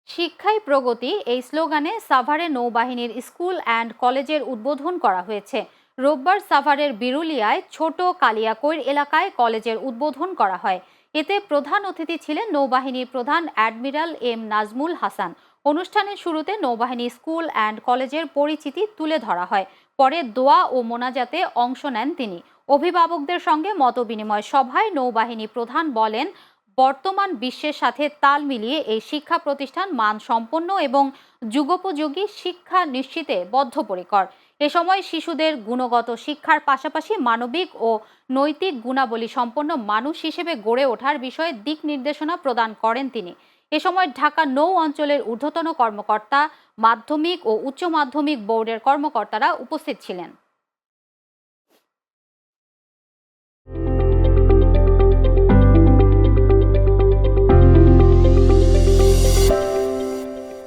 শিক্ষাই প্রগতি এই স্লোগানে সাভারে নৌবাহিনীর স্কুল অ্যান্ড কলেজের উদ্বোধন করা হয়েছে। রোববার সাভারের বিরুলিয়ায় ছোট কালিয়াকৈর এলাকায় কলেজের উদ্বোধন করা হয়। এতে প্রধান অতিথি ছিলেন নৌবাহিনীর প্রধান অ্যাডমিরাল এম নাজমুল হাসান। অনুষ্ঠানের শুরুতে নৌবাহিনী স্কুল অ্যান্ড কলেজের পরিচিতি তুলে ধরা হয়। পরে দোয়া ও মোনাজাতে অংশ নেন তিনি। অভিভাবকদের সঙ্গে মতবিনিময় সভায় নৌবাহিনী প্রধান বলেন, বর্তমান বিশ্বের সাথে তাল মিলিয়ে এই শিক্ষা প্রতিষ্ঠান মানসম্পন্ন এবং যুগোপযোগী শিক্ষা নিশ্চিতে বদ্ধপরিকর। এ সময় শিশুদের গুণগত শিক্ষার পাশাপাশি মানবিক ও নৈতিক গুণাবলী সম্পন্ন মানুষ হিসেবে গড়ে ওঠার বিষয়ে দিক নির্দেশনা প্রদান করেন তিনি। এ সময় ঢাকা নৌ অঞ্চলের ঊর্ধ্বতন কর্মকর্তা, মাধ্যমিক ও উচ্চ মাধ্যমিক বোর্ডের কর্মকর্তারা উপস্থিত ছিলেন।